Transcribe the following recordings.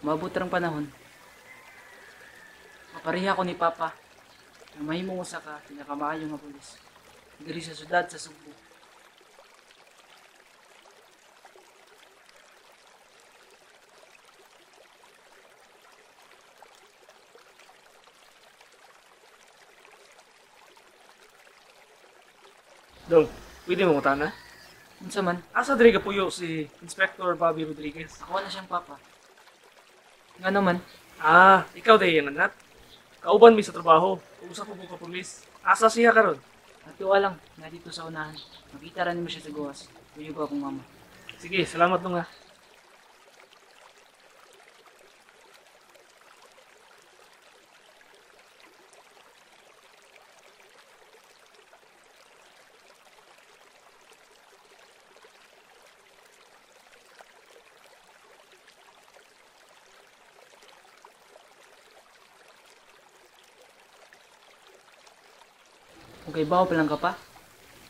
Umabot rang panahon. Mapareha ko ni Papa na mahimong usa ka pinakamaayo nga pulis diri sa syudad sa Subo. Dong, pwede mo utana? Unsa man, Asa diri ka puyo si Inspector Bobby Rodriguez? ako na siyang Papa. Nga naman, Ikaw day yung anak. Kauban mi sa trabaho. Usa ko ka pulis. Asa siya karon? natuwa lang na dito sa unahan. Makita rin mo siya sa gawas. Uyog akong mama. Sige, salamat nung nga. Kung kay bawo pa lang ka pa,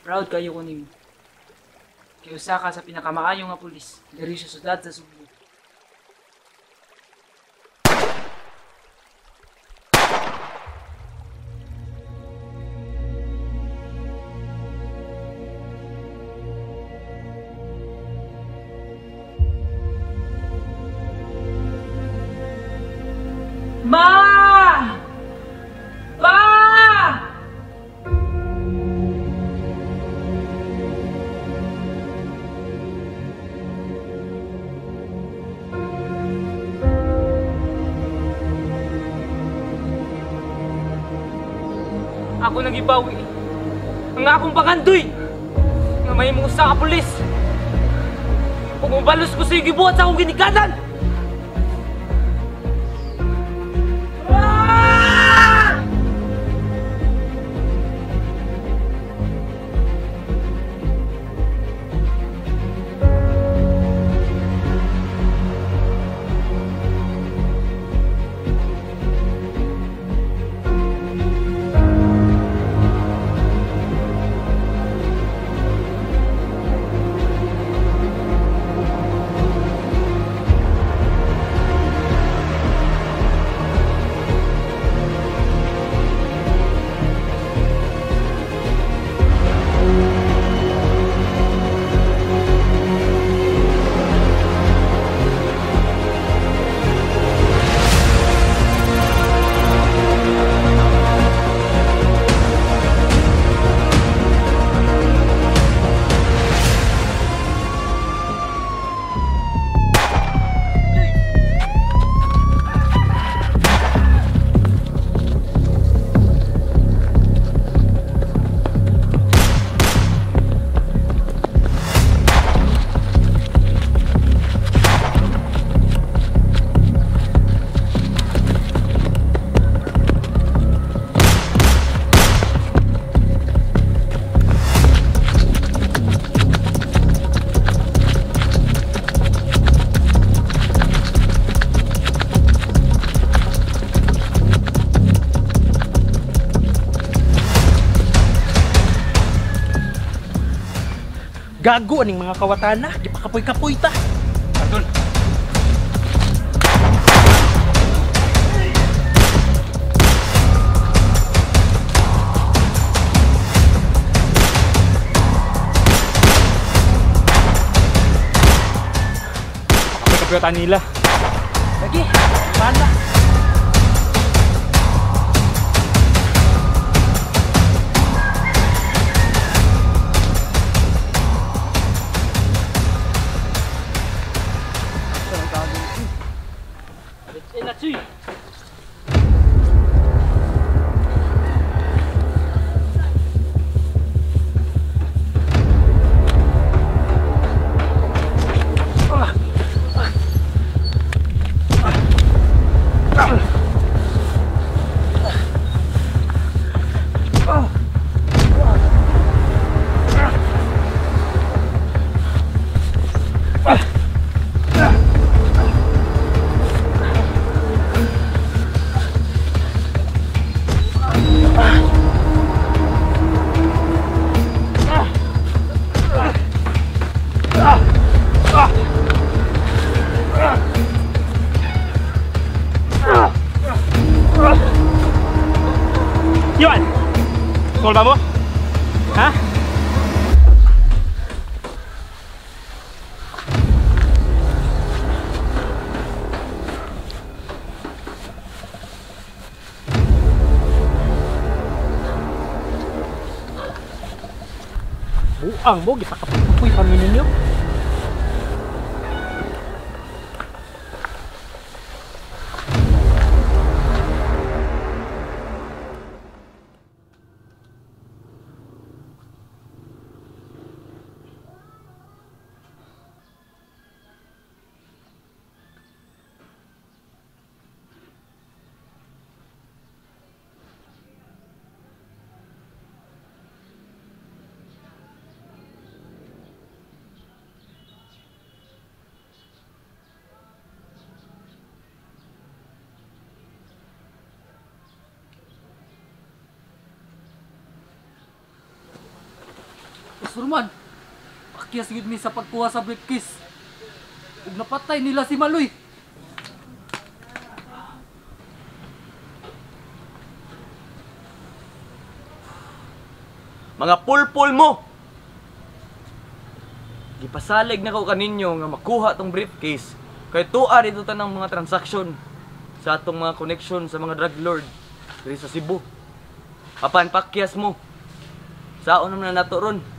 proud kayo ko nimo. Kay usa ka sa pinakamaayo nga pulis diri sa syudad sa Subo. Ma! Pa! Ako nagibawi. Ang akong pangandoy. Nga may mga usa ka pulis. Kung mabalos ko sa gibuhat sa akong ginikanan. Ah! Gago aning mga kawatana, di pa kapoy-kapoy ta. Atol. Kapoy-kapoy nila. Lagi, mana? Là-dessus. ba mo? Ha? Buang mo, gipakapuy kami ninyo. Surman, pakyas yun mi sa pagkuha sa briefcase. Ug napatay nila si Maloy. Mga pulpul mo! Gipasalig na ko kaninyo nga makuha tong briefcase kay tuwa dito tanang mga transaksyon sa atong mga connection sa mga drug lord diri sa Cebu. Apan pakyas mo. Saon naman na nato ron?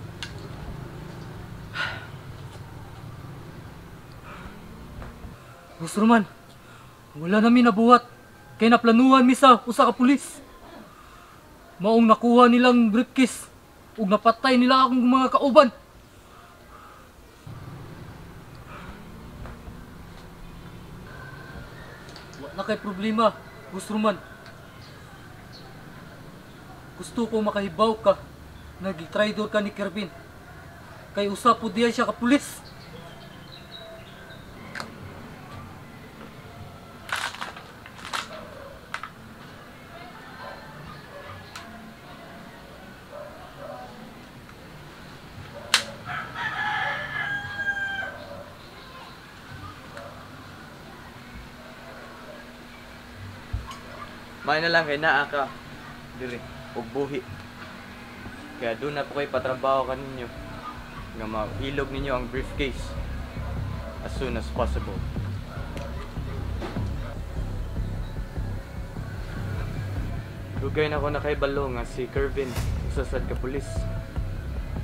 Surman, wala nami nabuhat kay naplanuhan mi sa usa ka pulis. Maong nakuha nilang briefcase ug napatay nila akong mga kauban. Wala kay problema, Surman. Gusto ko makahibaw ka nag-traidor ka ni Kervin. Kay usa po diya siya ka pulis. May na lang kay naa ka diri og buhi. Kaya doon na po kayo patrabaho kaninyo nga mahilog ninyo ang briefcase as soon as possible. Dugay na ko na kay balo nga si Kervin usasad ka pulis.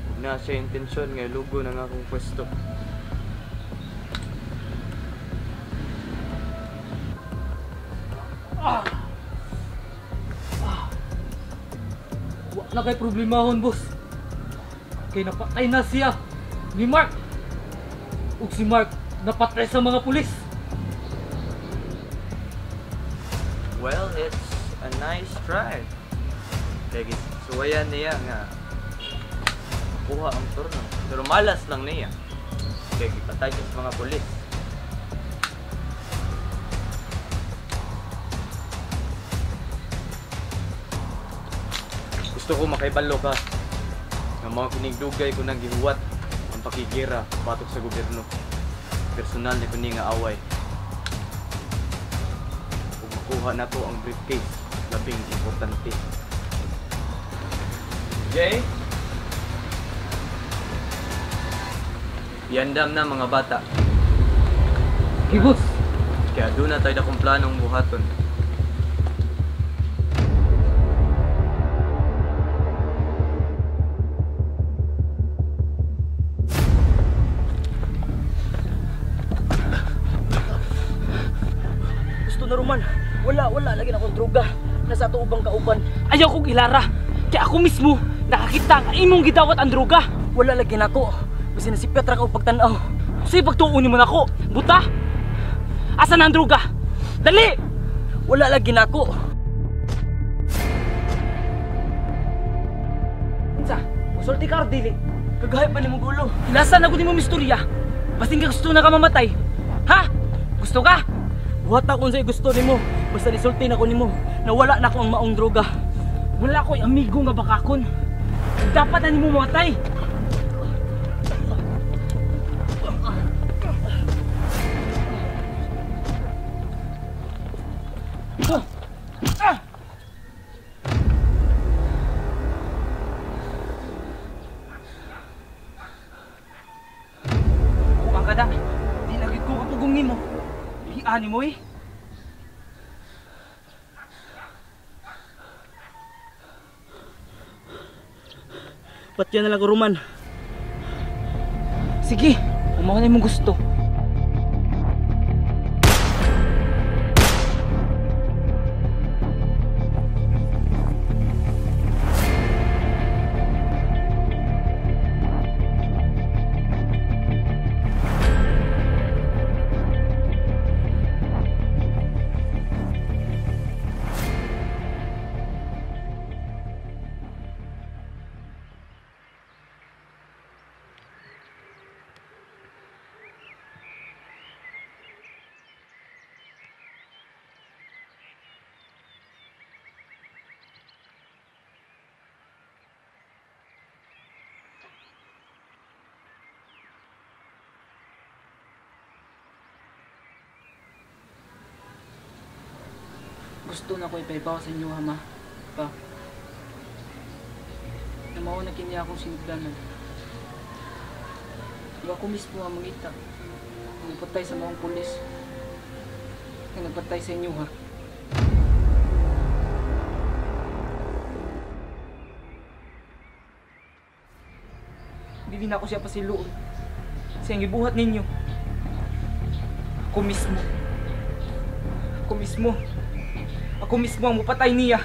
Ug na siya intensyon nga lugo ng akong pwesto. Wala kay problemahon, boss. Kay napatay na siya ni Mark. Ug si Mark napatay sa mga pulis. Well, it's a nice try. Kaya suwayan niya nga kuha ang turno. Pero malas lang niya. Kaya ipatay siya sa mga pulis. Gusto ko makaibalo ka ng mga pinigdugay ko nang gihuwat ang pakigira patok sa gobyerno. Personal ni kuning nga away. Kung makuha na to ang briefcase, labing importante. Jay? Yandam na mga bata. Okay, boss. Kaya doon na tayo na kung planong buhaton. Na Roman, wala lagi na akong droga. Nasa ato ubang kauban. Ayaw kong ilara. Kaya ako mismo nakakita nga imong gidawat ang droga. Wala lagi na ako. Basta na si Petra ka pagtanaw. Sige pagtuunin mo na ako. Buta? Asa na ang droga? Dali! Wala lagi na ako. Unsa? Musulti ka or dili? Kagahit pa ni mong gulo. Ilasan ako ni mo misturya. Basing ka gusto na ka mamatay. Ha? Gusto ka? Buhat ako sa gusto nimo. Basta nisulti na ko nimo na wala na akong maong droga. Wala ko'y amigo nga bakakon. Dapat na nimo mamatay. ka na. Di lagi ko kapugong nimo. Hiani mo eh. Patya na lang ko, Roman. Sige, umawa na yung gusto. Gusto na ko ipaibaw sa inyo, Hama. Pa. Na mauna kini akong sinugdanan. Di ako mismo ang mangita. Nagpatay sa mga pulis. Nagpatay sa inyo, ha. Hindi na ako siya pasiluon. Siyang ibuhat ninyo. Ako mismo. Ako mismo. Ako mismo ang mapatay niya.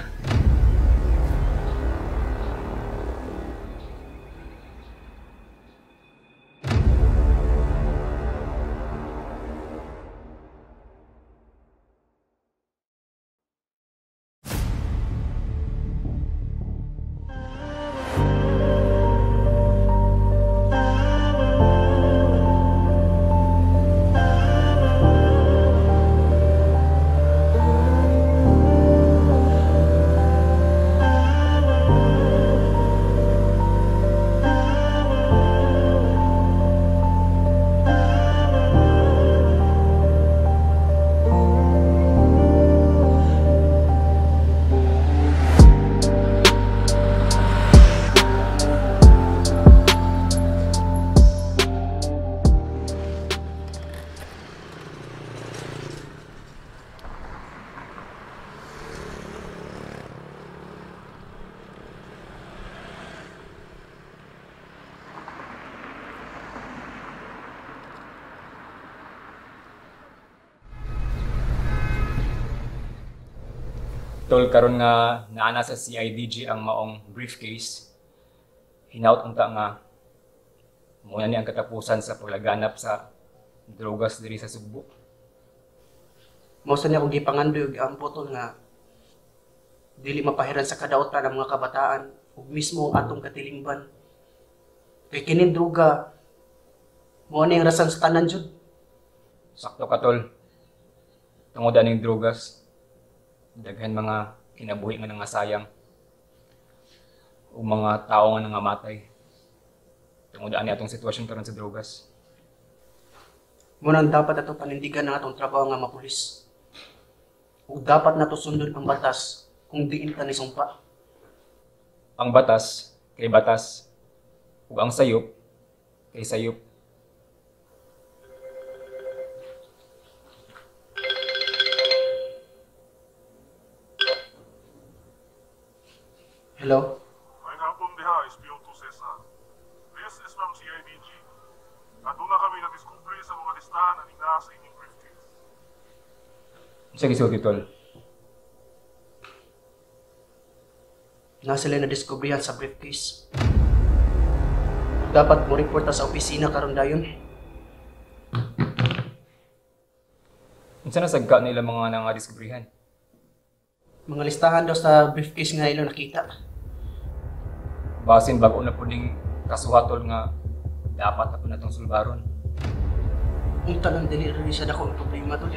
Tol, karon nga naana sa CIDG ang maong briefcase, hinaut unta nga muna ni ang katapusan sa paglaganap sa drogas diri sa Sugbo. Mausa niya akong gipangandoy og ampo tol nga dili mapahiran sa kadaotan ng mga kabataan ug mismo ang atong katilingban. Kay kini droga mo ning rason sa tanan jud. Sakto ka, tol. Tungod aning drogas, daghan mga kinabuhi nga nangasayang o mga tao nga nangamatay tungod ani atong sitwasyon karon sa drogas. Mo nang dapat ato panindigan ang atong trabaho nga mapulis. Ug dapat nato sundon ang batas kung diin ta ni sumpa. Ang batas kay batas ug ang sayop kay sayop. Hello? May hapon diha, Espioto Cesar. This is from CIDG. Aduna kami na-discovery sa mga listahan aning naa sa inyong briefcase. Sige, sige, tol. Na sila na diskubrihan sa briefcase. Dapat mo reporta sa opisina karon dayon. Unsa na sagka nila mga nangadiskubrihan? Mga listahan daw sa briefcase nga ilo nakita. Basin bago na po ning kasuhatol nga dapat na po na itong sulbaron. Unta lang dili rin siya dako ang problema tol.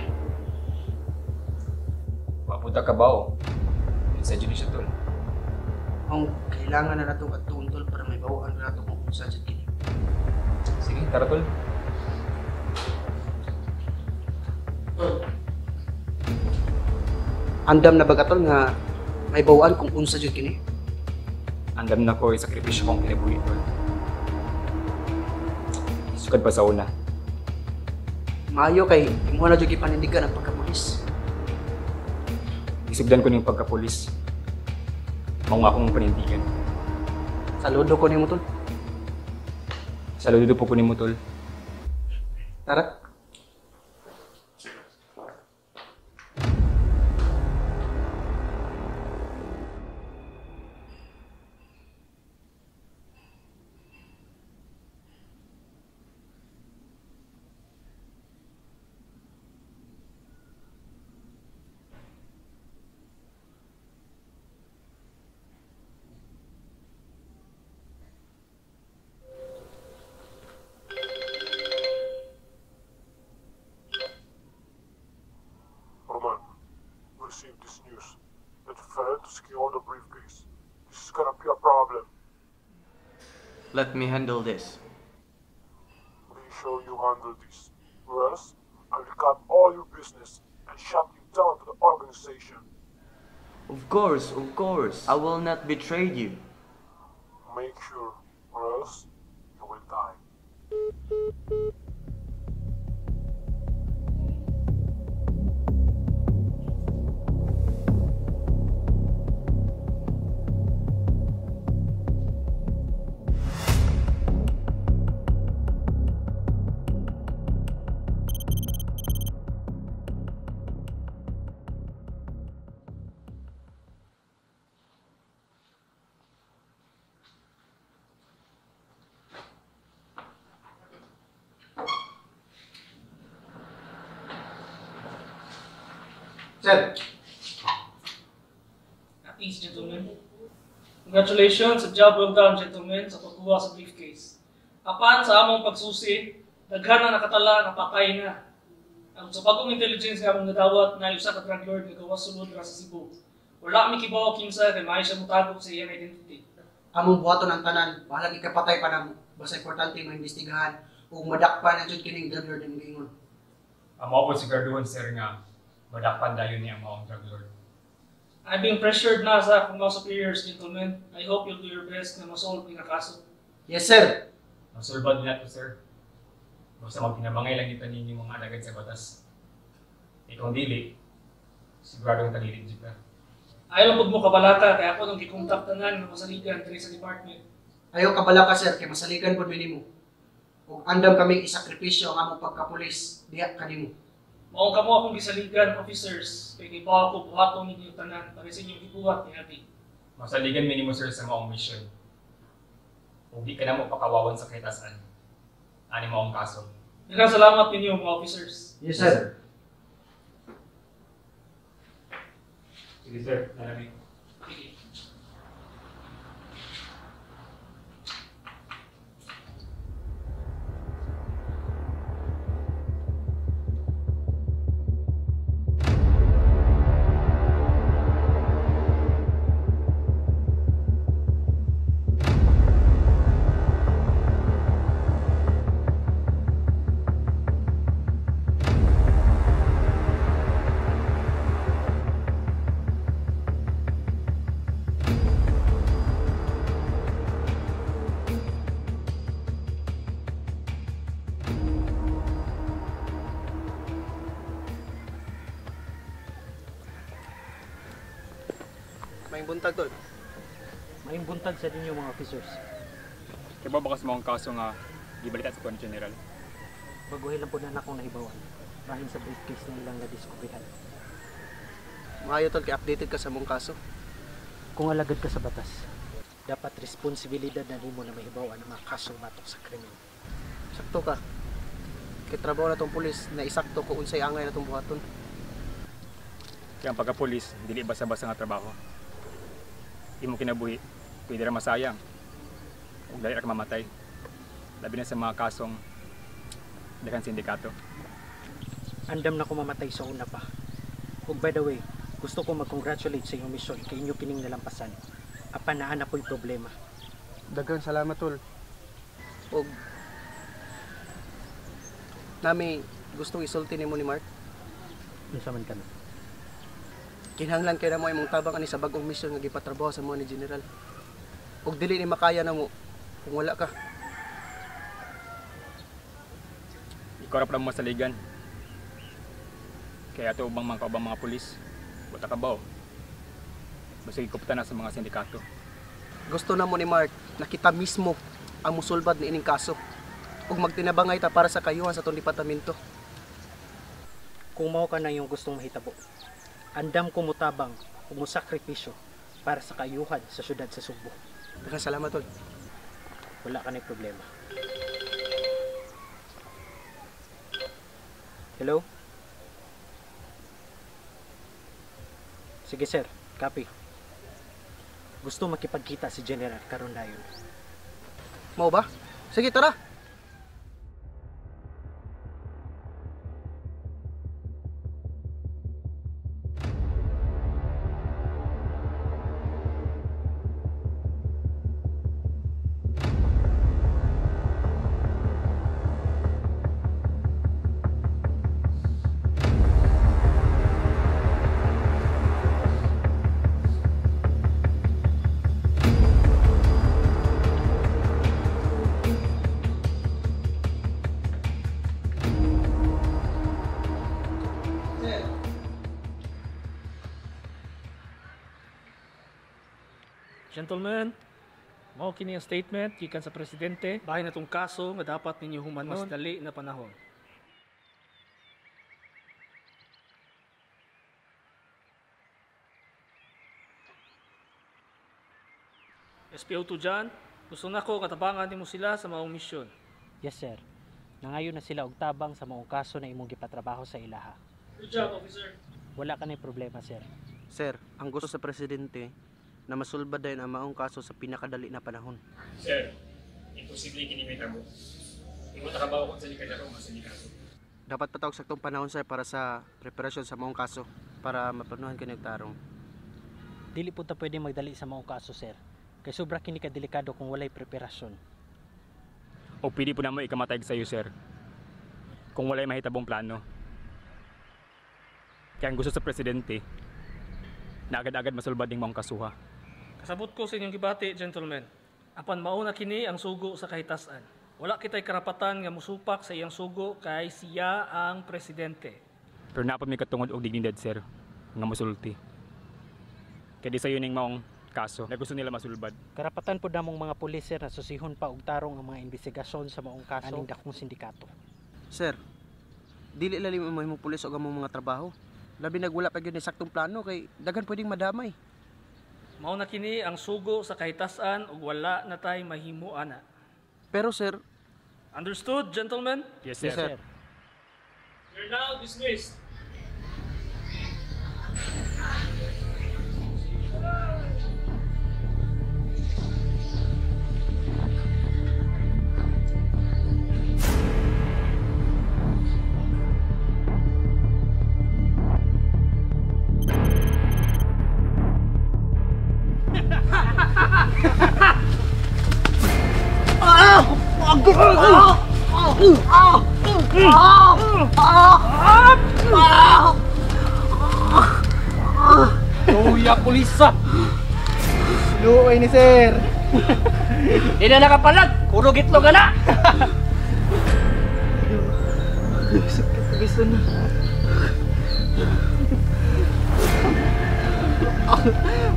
Mapunta ka ba o? Sa dyan siya, tol. Ang kailangan na nato at tol para may bawaan na nato kung sa dyan kini. Sige, tara, tol. Andam na bagatol nga may bawaan kung unsa jud kini. Andam na ko isakripisyo kong kinabuhi, tol. Sukad pa sa una. Maayo kay imo na jud gipanindigan ang pagkapulis. Isugdan ko ning pagkapulis. Mao nga akong panindigan. Saludo ko nimo tol. Saludo po ko nimo tol. Tara. Roman, we received this news that you failed to secure the briefcase. This is gonna be a problem. Let me handle this. Be sure you handle this, or else I will cut all your business and shut you down to the organization. Of course. I will not betray you. Make sure, or else you will die. Sir, At least, gentlemen. Congratulations sa job well done, gentlemen, sa pagkuha sa briefcase. Apan sa among pagsusi, daghan na nakatala nga patay na. Ang sa bagong intelligence nga among nadawat na usa ka drug lord nga gawas sulod ra sa Cebu. Wala kami kibaw kinsa kay maayo siya mutagok sa iyang identity. among buhaton ang tanan, bahala ikapatay pa namo. Basta importante maimbestigahan ug madakpan ang jud kining drug lord ang giingon. Ang mao po siguraduhan sir nga madakpan dayon niya ang maong drug lord. I've been pressured na sa akong mga superiors, gentlemen. I hope you'll do your best na masolve ang kaso. Yes, sir. Masulbad nila to sir. Basta magtinabangay lang ito ninyo mga alagad sa batas. Kung dili, siguradong tagilid dito ka. Ayaw lang mo kabalaka, kaya ako nung gikontak tanan ng masaligan diri sa department. Ayaw kabala ka, sir, kay masaligan po minimo. Ug andam kami isakripisyo ang among pagkapulis diha kanimo. Maong kamo akong gisaligan, officers, kay gibawa ko buhaton ninyo tanan para sa inyong gibuhat ni Abi. Masaligan minimo sir sa maong mission. Kung di ka na mo pakawawan sa kahitasan, ani maong kaso. Daghang salamat ninyo mga officers. Yes, sir. Sige sir, nalamig. Sige. May buntag tol. Maing buntag sa ninyo mga officers. Kaya ba sa maong kaso nga gibalita sa Kuan General? Baguhin lang po na akong nahibawan. Bahin sa briefcase na ilang nadiskubrihan. Maayo tol kay updated ka sa mong kaso. Kung alagad ka sa batas, dapat responsibilidad na nimo na mahibawan ang mga kasong matok sa krimen. Sakto ka. Kay trabaho na tong pulis na isakto ko unsay angay na tong buhaton. Kaya ang pagka-pulis, dili basa-basa nga trabaho. Di mo kinabuhi, pwede ra masayang. Kung dali ra ka mamatay. Labi na sa mga kasong daghang sindikato. Andam na ko mamatay sa una pa. Ug by the way, gusto ko mag-congratulate sa inyong mission kay inyo kining nalampasan. Apan naa na po'y problema. Daghang salamat tol. Og nami gustong isulti nimo ni Mark. Unsa man kana? Kinahanglan kay na mo imong tabang ani sa bag-ong mission nga gipatrabaho sa mo ni General. Ug dili ni makaya na mo kung wala ka. Ikaw ra pa mo masaligan. Kaya ito ubang mga pulis. Buta ka ba o? Basta ikupta na sa mga sindikato. Gusto na mo ni Mark na kita mismo ang musulbad ni ining kaso ug magtinabangay ta para sa kayuhan sa tong departamento. Kung mao ka na yung gustong mahitabo, andam ko mutabang ug musakripisyo para sa kayuhan sa syudad sa Subo. Daghang salamat tol. Wala ka na problema. Hello? Sige sir, copy. Gusto makipagkita si General karon dayon. Mao ba? Sige, tara. Gentlemen, mao kini ang statement gikan sa presidente bahin natong kaso nga dapat ninyo humanon mas dali na panahon. SPO2 John, gusto na ko katabangan nimo sila sa maong misyon. Yes sir. Nangayon na sila og tabang sa maong kaso na imong gipatrabaho sa ilaha. Good job, officer. Wala ka na problema sir. Sir, ang gusto sa presidente na masulbad dayon ang maong kaso sa pinakadali na panahon. Sir, imposible kinimita mo. Imo trabaho ko sa likadaro mas sindikato. Dapat patawag sa tong panahon sir para sa preparasyon sa maong kaso para maplanuhan kini og tarong. Dili po ta pwede magdali sa maong kaso sir. Kay sobra kini ka delikado kung walay preparasyon. O pili po na mo ikamatay sa iyo, sir. Kung walay mahitabong plano. Kaya ang gusto sa presidente, na agad-agad masulbad ning maong kasuha. Kasabot ko sa inyong gibati, gentlemen. Apan mauna kini ang sugo sa kahitasan. Wala kitay karapatan nga musupak sa iyang sugo kay siya ang presidente. Pero napod may katungod og dignidad, sir, nga musulti. Kaya di sa yun yung maong kaso na gusto nila masulbad. Karapatan po namong mga pulis sir na susihon pa og tarong ang mga investigasyon sa maong kaso aning dakong sindikato. Sir, dili lalim ang mahimong pulis o among mga trabaho. Labi nagwala pa gyud ni saktong plano kay daghan pwedeng madamay. Mao na kini ang sugo sa kahitasan ug wala na tay mahimo ana. Pero sir, Understood, gentlemen? Yes, sir. Yes, sir. You're now dismissed. Luya pulisa. luoy ni sir. Di na nakapalag. Puro gitlog ka na. Gusto na.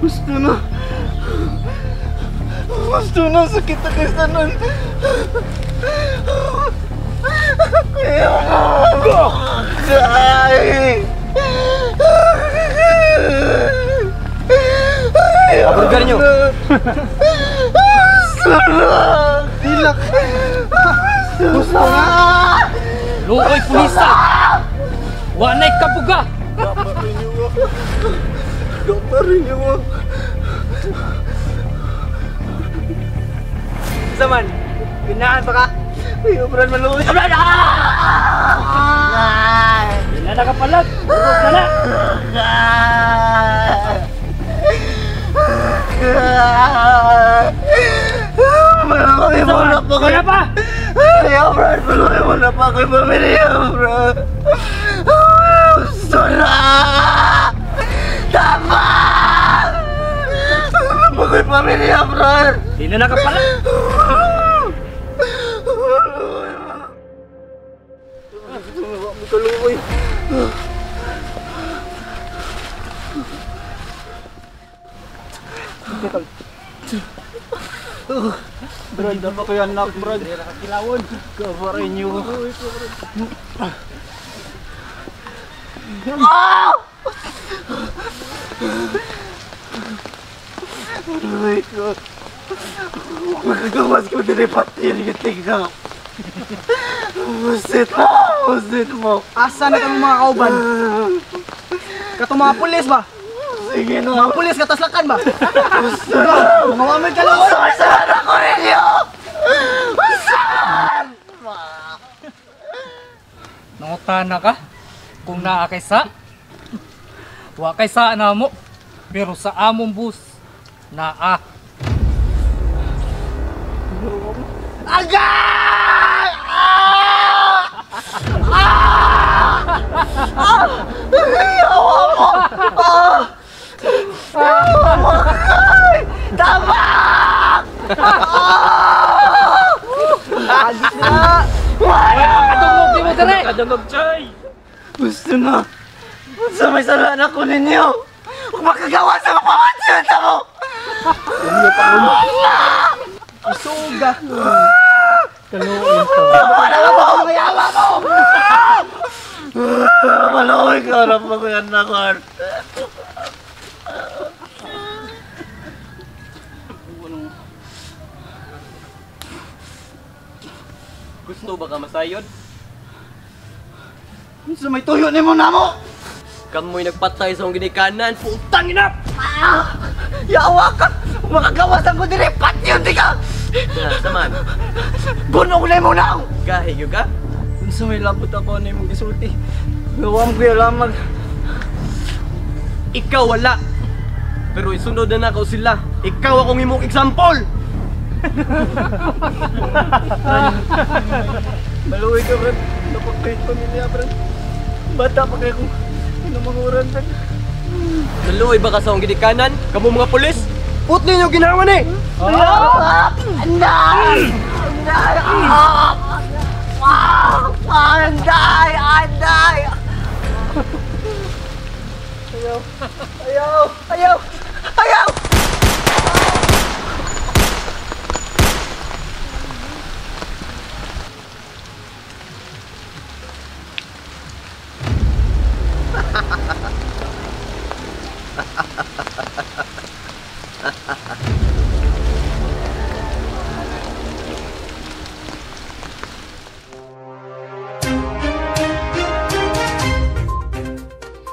Gusto na. Gusto na, sakit na kasanan. Abrogar nyo! Hilak! Gusto na! Luoy pulisa. Wanay kabuga. Gamparin niyo mo! Zaman! Pinaan pa ka! Ay, obran maluwi! Di na nakapalag. Puro ka na. Maluwi mo na pa kayo! Wala pa. Ay, obran! Maluwi mo na pa kayo pamilya, obran! Gusto na! Tama! Ano kayo pamilya, obran? Di na nakapalag. Tumawa mo kaluoy. hospital. Brad, dapat ko yan anak, Brad. Hindi nakakilawon. Kabarin nyo. Aray ko. Magagawas ko din pati yung tingka. Usit mo. Asa na kang mga kauban? Kato mga pulis ba? Sige no. Mga pulis kataslakan ba? Mga wamin ka lang. Saan ako ninyo? Saan? Nangutana ka? Kung naa kay sa? Wa kay sa na mo. Pero sa among bus, naa. Agay! Yawa mo! Yawa mo! Tabak! Agit na. Kadungog di mo dire. Kadungog, Chay! Gusto na. Sa may salaan ako ninyo. Huwag makagawa sa kapamansyon mo! Isuga. Kaluin to. Panawa mo mga yawa mo! Malaway ka, harap ako yan na, Kurt. Gusto ba ka masayod? Sa may tuyo ni mo na mo! Kamoy nagpatay sa akong ginikanan, putang ina! Yawa ka! Makagawasan ko dire, patyon di ka! Saman, Bunong na mo na! gahi yun ka? Kung sa may labot ako na mong gisulti, gawang ko yung lamag. Ikaw wala. Pero isunod na nakaw sila. Ikaw akong imong example! Maluwi ka, Brad. Napag-great pamilya, Brad. Bata pa kayo kung namanguran, Brad. Naluoy ba ka sa akong ginikanan? Kamu mga pulis? Putli nyo ginawa ni! Anday! Anday! Anday! Anday! Ayaw! Ayaw! Ayaw! Ayaw!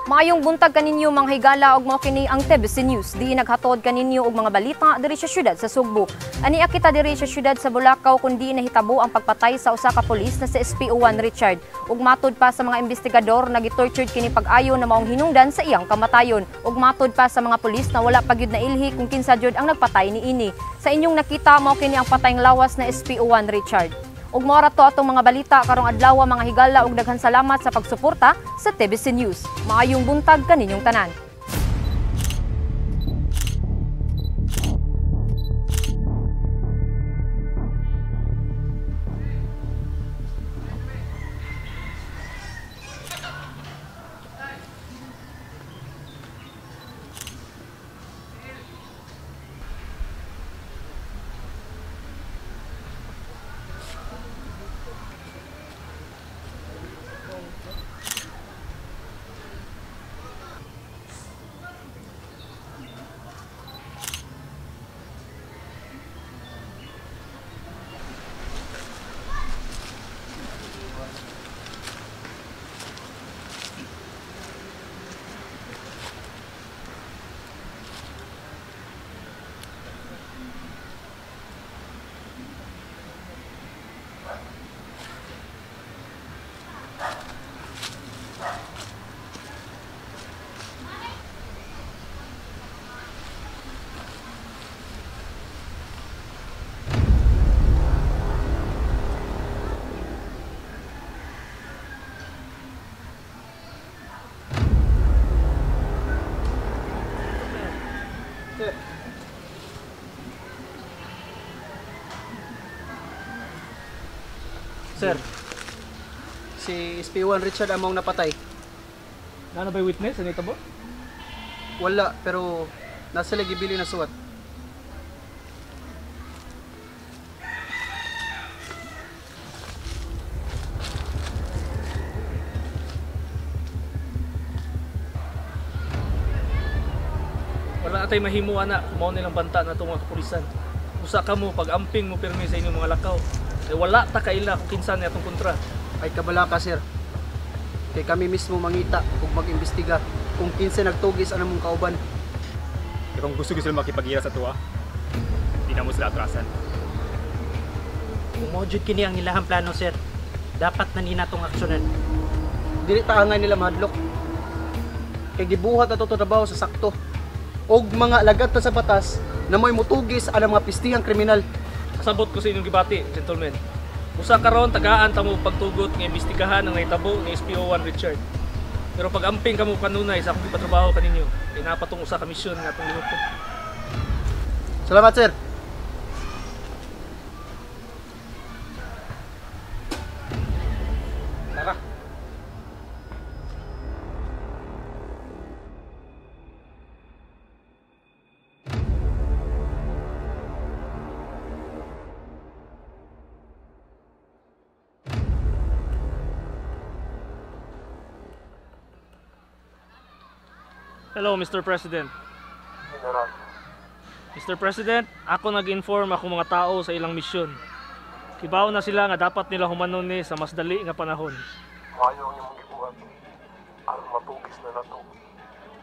Maayong buntag kaninyo mga higala og mao kini ang TBC News. Di naghatod kaninyo og mga balita diri sa syudad sa Sugbo. Ani kita diri sa syudad sa Bulacau kundi nahitabo ang pagpatay sa usa ka pulis na si SPO1 Richard. Ug matud pa sa mga investigador nagitortured kini pag-ayo na maong hinungdan sa iyang kamatayon. Ug matud pa sa mga pulis na wala pa gyud nailhi kung kinsa jud ang nagpatay niini. Sa inyong nakita mao kini ang patayng lawas na SPO1 Richard. Ug mora to atong mga balita karong adlaw mga higala ug daghang salamat sa pagsuporta sa TBC News. Maayong buntag kaninyong tanan. Sir, si SPO1 Richard among napatay. Ano ba witness? Ano ito ba? Wala, pero nasa lagi bili na suwat. Wala atay mahimo ana, mao nilang banta na itong mga kapulisan. Usa ka mo pag amping mo pirmi sa inyong mga lakaw. Kay wala ta kaila kung kinsa niya itong kontra. Ay kabala ka, sir. Kay kami mismo mangita ug mag-imbestiga kung kinsa nagtugis ang among kauban. Kung gusto sila makipagira sa tuwa, di na mo sila atrasan. Kung mawjud kini ang ilahang plano, sir, dapat na nina tong aksyonan. Dili ta angay nila madlok. Kay gibuhat ato trabaho sa sakto. Og mga alagad ta sa batas na may mutugis ang mga pistihang kriminal. Kasabot ko sa inyong gibati, gentlemen. Usa karon tagaan ta mo pagtugot nga imbestigahan ang nahitabo ni SPO1 Richard. Pero pag amping kamo kanunay sa akong gipatrabaho kaninyo, kay napatong usa ka misyon nga atong lihok. Salamat, sir. Tara. Hello, Mr. President. General, Mr. President, ako nag-inform ako mga tao sa ilang misyon. Kibaw na sila nga dapat nila humanon ni sa mas dali nga panahon. maayo ang imong gibuhat. Aron matugis na nato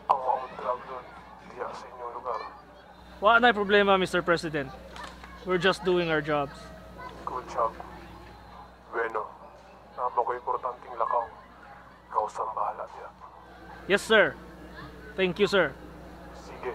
ang maong drug lord diya sa inyong lugar. Wala na problema, Mr. President. We're just doing our jobs. Good job. Bueno, namo ko importanteng lakaw. Ikaw sa bahala diya. Yes, sir. Thank you, sir. Sige.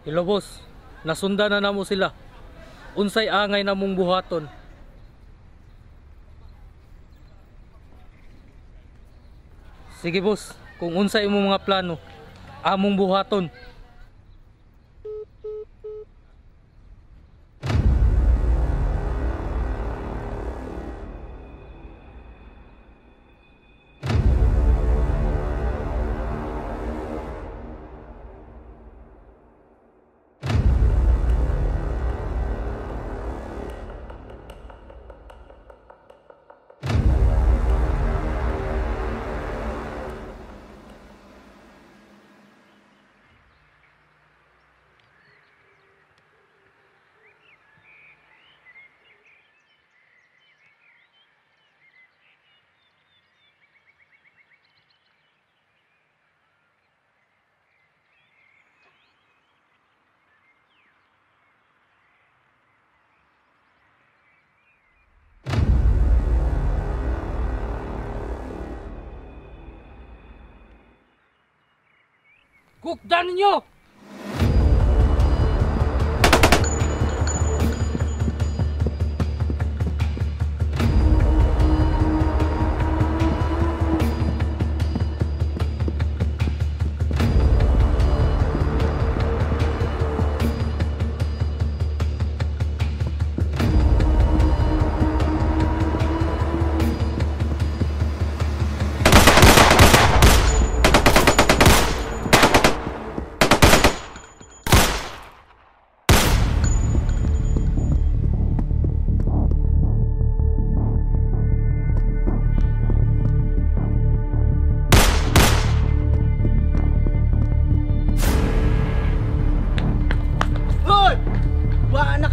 Hello boss, nasundan na namo sila. Unsay angay namong buhaton? Sige boss, kung unsay imong mga plano, among buhaton. Kukdan ninyo!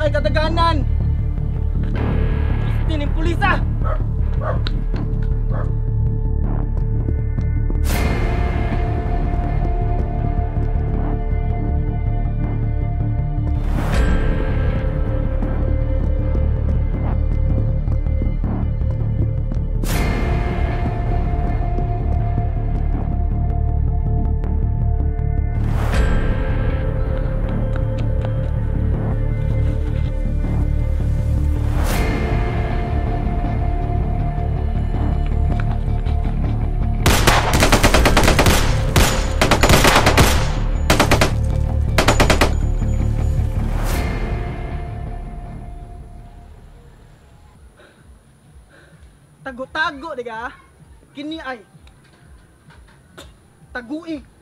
Kadaganan! Isti ng pulisa! Tago-tago diga. Kini ay tagui.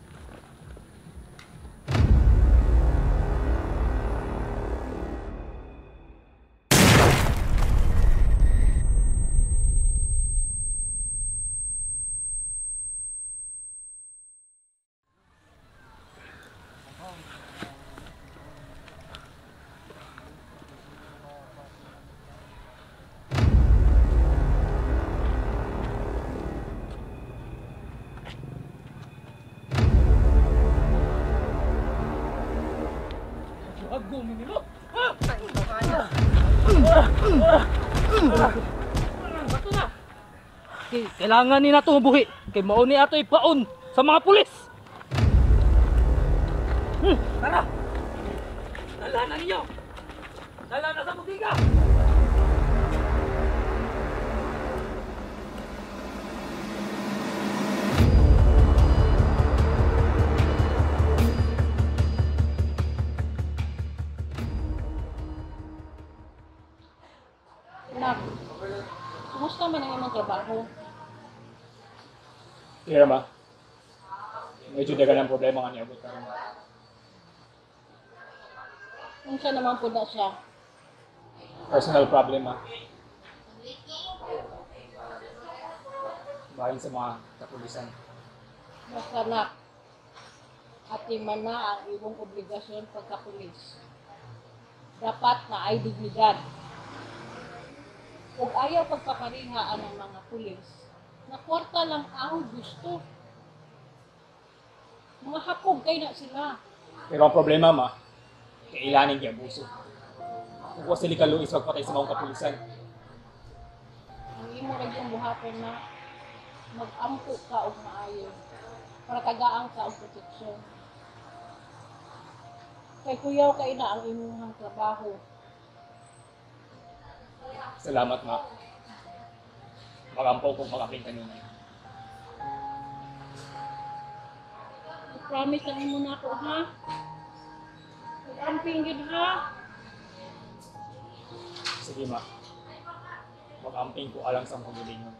Kailangan ni nato buhi kay mao ni ato ipaon sa mga pulis. Tara. Dala na ninyo. Dala na sa butika. Nak, kumusta man ang imong trabaho? Kaya ba? Medyo dagan ang problema nga niabot ka rin. Unsa naman po na siya? Personal problem ha. Bahin sa mga kapulisan. Basta nak, ati man na ang imong obligasyon pagkapulis. Dapat na ay dignidad. Kung ayaw pagpaparihaan ng mga pulis, na kwarta lang ang gusto. Mga hapog kayo na sila. Pero ang problema ma, kailanin kaya abuso. Kung ko sila kaluis magpatay sa mga kapulisan. Ang imo rin yung buhaton na mag-ampo ka o maayo para tagaan ka ang proteksyon. Kay kuyaw kayo na ang imong trabaho. Salamat ma. Magampaw kong makaping kanina. Promise lang mo na ako, ha? Mag-amping yun, ha? Sige ma. Mag-amping ko alang sa pagbulingon.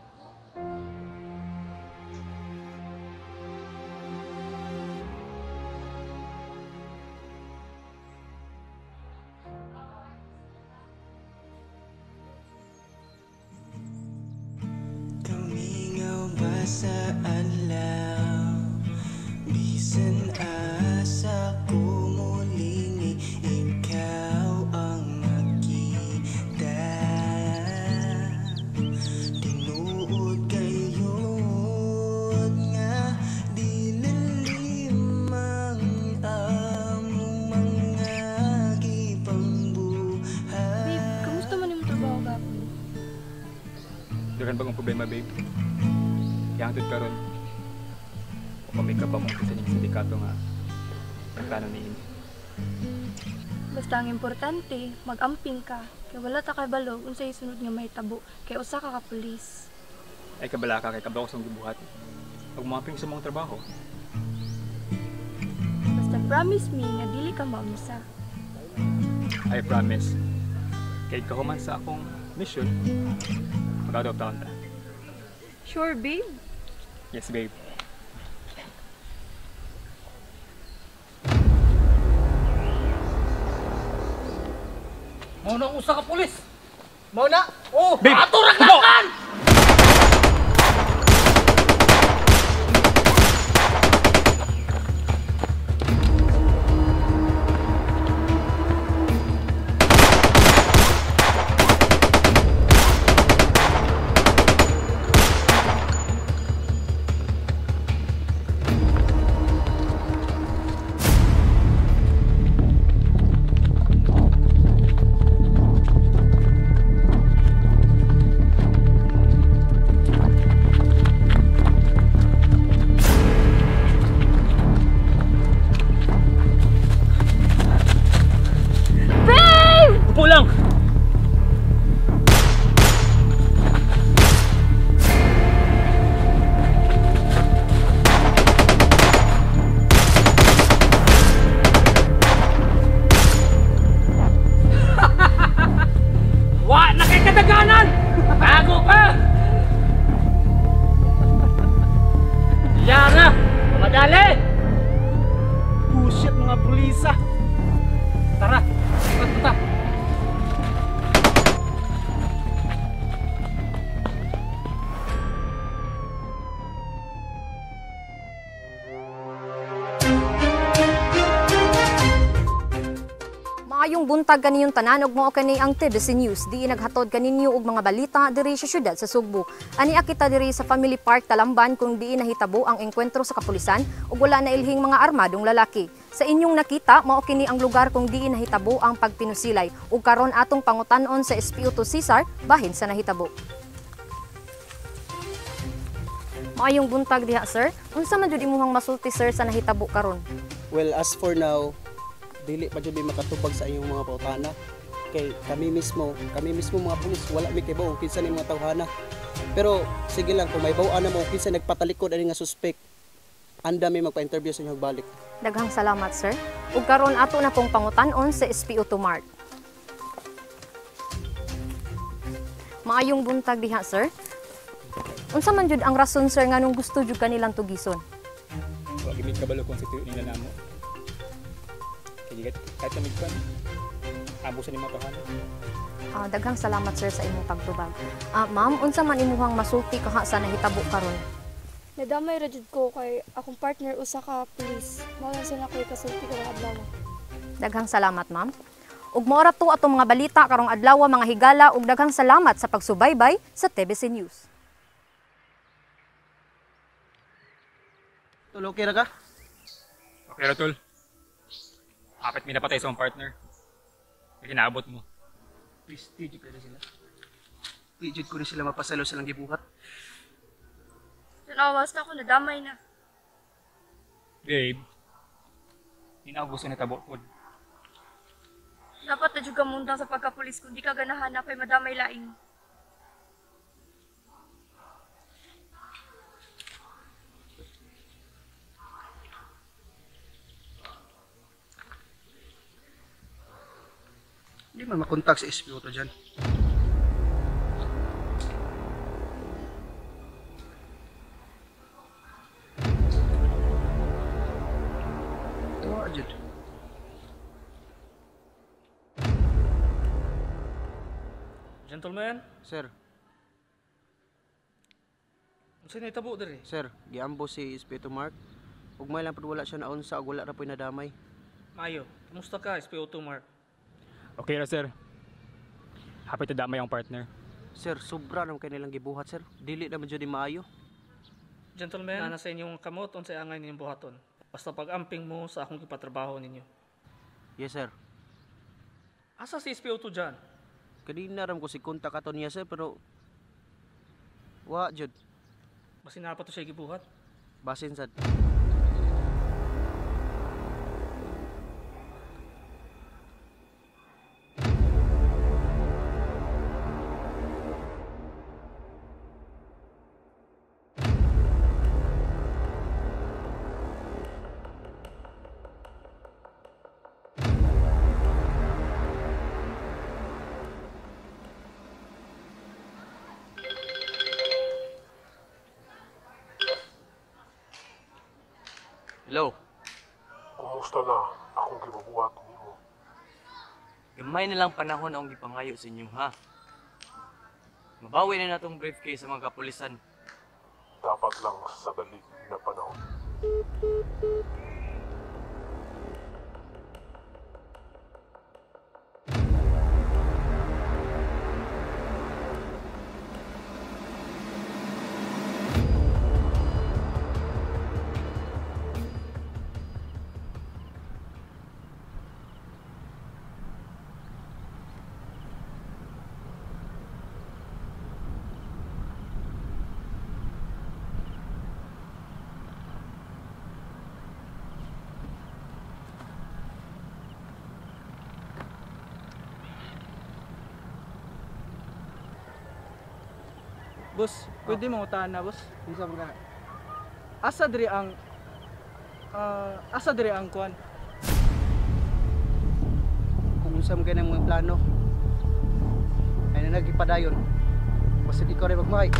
Sa adlaw bisan asa ko muling ikaw ang makita tinuod kayod nga dilalim ang among mga gipangbuhay. Babe, kamusta man yung trabaho gapon? Dagan bang ang problema babe? Yang tut karon pamika pa mo sa ning sindikato nga ang plano ni ini. Basta ang importante, mag-amping ka. Kay wala ta kay balo unsay sunod nga mahitabo kay usa ka pulis. Ay kabala ka kay kabaw sa gibuhat. Pag mamping sa mga trabaho. Basta promise me nga dili ka maumisa. I promise. Kay kahuman sa akong mission, mag-adopt taon ta. Sure, babe? Yes, babe. Mao na usa ka pulis. Mao na. Oh, babe. Ato ra kan. Maayong buntag kaniyong tanan ug mao kani ang TBC News di naghatod kaninyo og mga balita diri sa syudad sa Sugbo. Ani kita diri sa Family Park Talamban kung di nahitabo ang engkwentro sa kapulisan ug wala na ilhing mga armadong lalaki. Sa inyong nakita mao kini ang lugar kung di nahitabo ang pagpinusilay ug karon atong pangutan-on sa SPO2 Cesar bahin sa nahitabo. Maayong buntag diha sir. Unsa man jud imuhang masulti sir sa nahitabo karon? Well, as for now, dili pa jud mi makatubag sa inyong mga pautana. Kay kami mismo mga pulis wala mi kay bao kinsa ni mga tawhana. Pero sige lang kung may baw-ana mo kinsa nagpatalikod ani nga suspect. Anda mi magpa-interview sa inyong balik. Daghang salamat sir. Ug karon ato na pong pangutan-on sa SPO2 Mart. Maayong buntag diha sir. Unsa man jud ang rason sir nganong gusto jud kanilang tugison? Wa gid kabalo kung situyo nila namo. Kahit kamigpan, abusan ni matahan. Daghang salamat sir sa imong pagtubag. Ma'am, unsa man imuhang masulti kaha sa nahitabo karon? Nadamay ra jud ko kay akong partner usa ka pulis. Mao lang sila koy kasulti karong adlaw. Daghang salamat ma'am. Ug mao ra to atong mga balita karong adlaw mga higala ug daghang salamat sa pagsubaybay sa TBC News. Tol, okay ra ka? Okay ra tol. Apat mi napatay sa mong partner. Kinaabot mo. Prestige ko sila. Prestige ko rin sila mapasalo silang gibuhat. Tanawas na ako, nadamay na. Babe, hindi na ako gusto na tabot po. Dapat na juga mundang sa pagkapulis kung di ka ganahan na kay madamay laing. Hindi man makontak sa SPO2 dyan. Tawa dyan. Gentlemen, Sir, unsa na itabo diri? sir, giambo si SPO2 Mark. Ug may lang pud wala siya naunsa ug wala ra po'y nadamay. Mayo, kumusta ka, SPO2 Mark? Okay ra sir. Happy to damay ang partner. Sir, sobra naman kanilang gibuhat, sir. Dili naman dyan maayo. Gentlemen, nasa inyong kamot unsay angay ninyong buhaton. Basta pag-amping mo sa akong gipatrabaho ninyo. Yes, sir. Asa si SPO2 dyan? Kanina ram ko si kontak ato niya, sir, pero wa jud. Basin na pa to siya gibuhat. Basin sad. Hello. Kumusta na akong gibubuhat nimo? Gamay na lang panahon akong gipangayo sa inyo, ha? Mabawi na natong briefcase sa mga kapulisan. Dapat lang sa dali na panahon. Boss, pwede mo utahan na, boss? Isa mo na. Asa diri ang kuan? Kung unsa mo ganang mga plano, ay na nagipadayon. Basta di ko rin magmahay.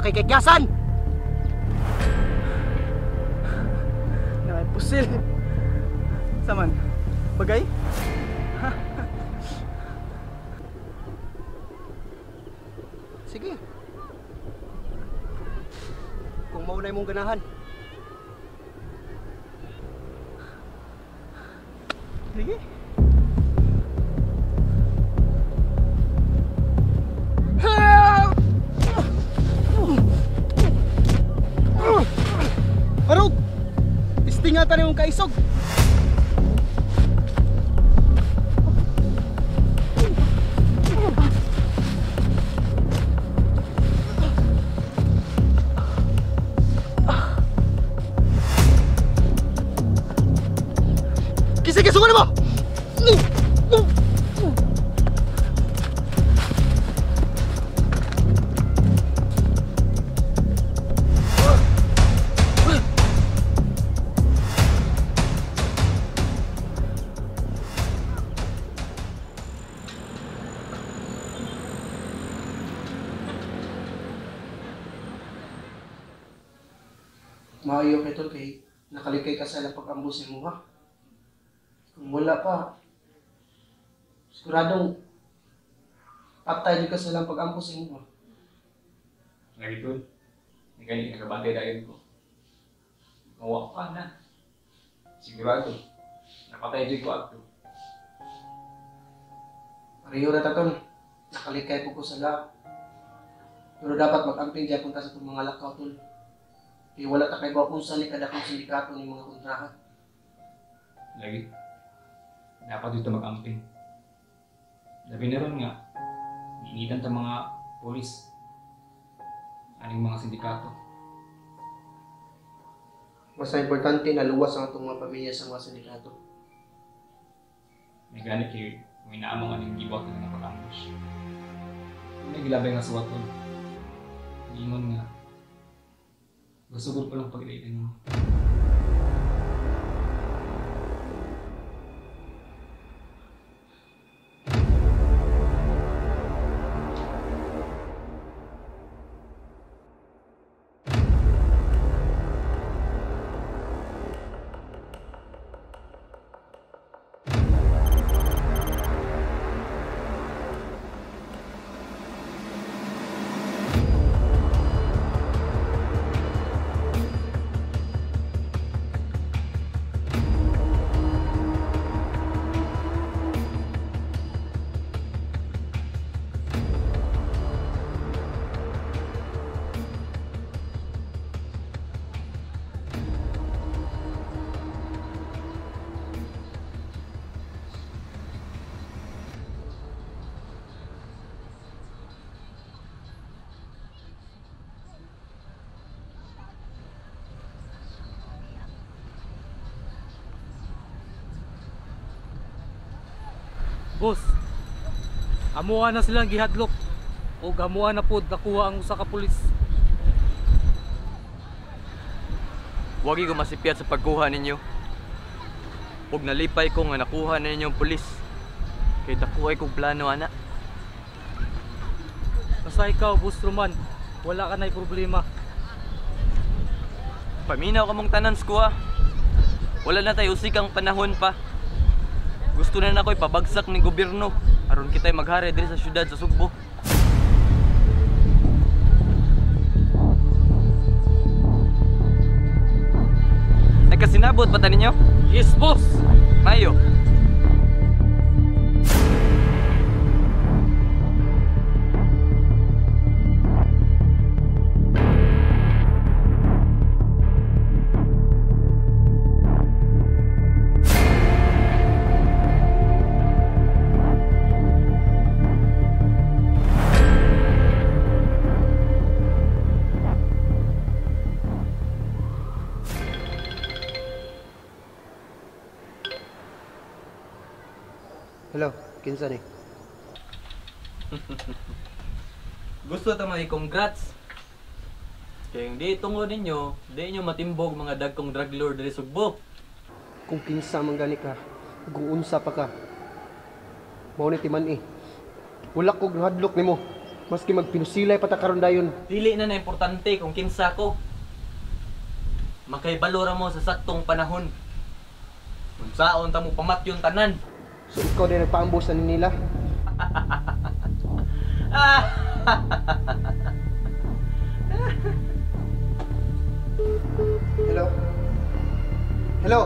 kay kikyasan. Nakay pusil. Saman, bagay? Sige. Kung maunay mong ganahan. Sige. Harog! Istingatan na yung kaisog. Kisig-kisig mo na mo! Maayo kay tol kay nakalikay ka sa ilang pag-ambus mo ha. Kung wala pa, siguradong patay di ka sa ilang pag-ambus mo ha. Lagi tol, hindi ka nakabantay dahil ko. Mawa ka na. Sigurado, napatay di ko ako. Pareho na tatol, nakalikay po ko sa lahat. Pero dapat mag-amping dyan punta sa itong mga lakaw tol. Kaya wala ta kay kung saan ni kada kong sindikato ni mga kontrahan. Lagi, dapat dito mag-amping. Labi na ron nga, iniitan ta mga polis, aning mga sindikato. Basta importante na luwas ang itong mga pamilya sa mga sindikato. May ganit kayo, may naamang aning gibot na napag-ambush. May gilabay nga suwat tol. Ingon nga, gusto ko palang pag-ilaitan mo. Boss, amuha na silang gihadlok o amuha na pod nakuha ang usa ka pulis. Wagi ko masipyat sa pagkuha ninyo. Ug nalipay ko nga nakuha na ninyong pulis. Kay dakuhay kong plano ana. Basta ikaw, Boss Roman, wala ka na'y problema. Paminaw ka mong tanan skuha. Wala na tayo usikang panahon pa. Gusto na ako'y pabagsak ng gobyerno aron kita'y maghari diri sa syudad sa Sugbo. Ay kasinabot pa ta ninyo? Yes, boss! Mayo. Hello, kinsa ni? Gusto ta may congrats. Kaya hindi tungod ninyo, di nyo matimbog mga dagkong drug lord diri Sugbo. Kung kinsa man gani ka, guunsa pa ka. Mao ni timan eh. Wala ko hadlok nimo. Maski magpinusilay patakaron dayon. Dili na importante kung kinsa ko. Makaibalora mo sa saktong panahon. Kung saon ta mo pamatyon tanan. So ikaw din nagpaambos na nila. Hello? Hello?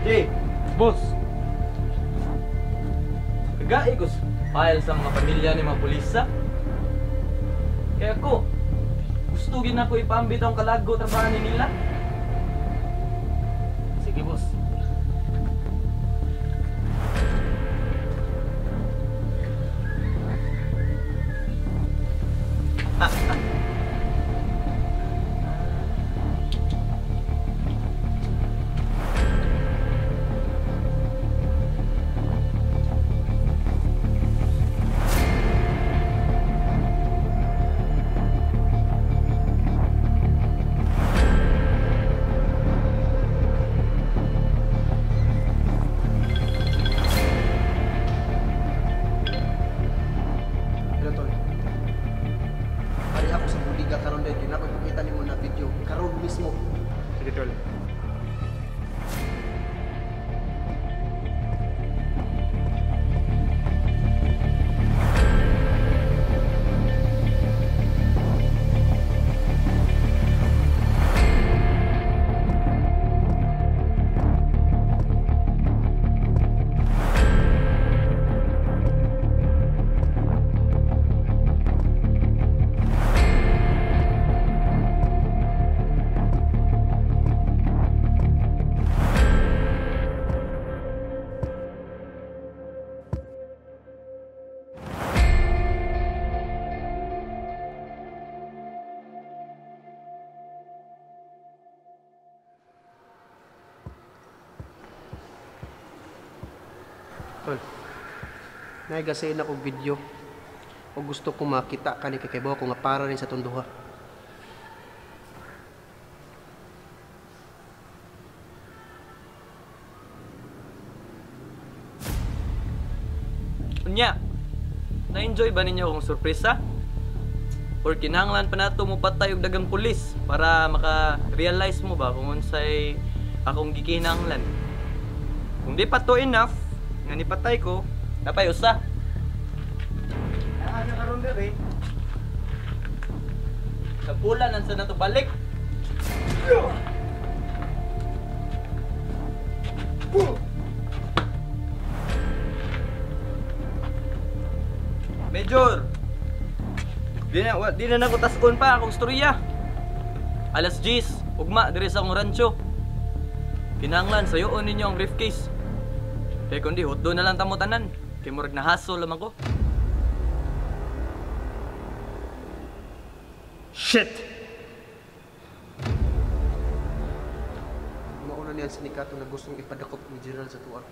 Hey, boss. Kagay ko file sa mga pamilya ni mga pulisa. Kaya ko, gusto gin ako ipambit ang kalago trabaho ni nila. Sige, boss. Hello, Tol. Ari ako sa buliga karon din. Di na ko ipakita nimo na video. Karon mismo. Sige, Tol. Tol. Naigasayin akong video. O gusto ko makita kani kakibaw ko nga para rin sa tunduha. Unya, na-enjoy ba ninyo akong sorpresa? Or kinahanglan pa nato mo patay og dagang pulis para maka-realize mo ba kung unsay akong gikinahanglan? Kung di pa to enough, nga nipatay ko, napay usa. Ano karon bebe? Sa bulan nansa na to balik. Major, di na nako taskon pa akong storya. Alas 10, ugma diri sa akong rancho. Kinahanglan sayoon ninyo ang briefcase. Kaya kundi hotdo na lang tamo tanan. Kay murag nahasol lamang ko. Shit! Mauna niyan sinikato na gustong ipadakop ni General sa tuwa.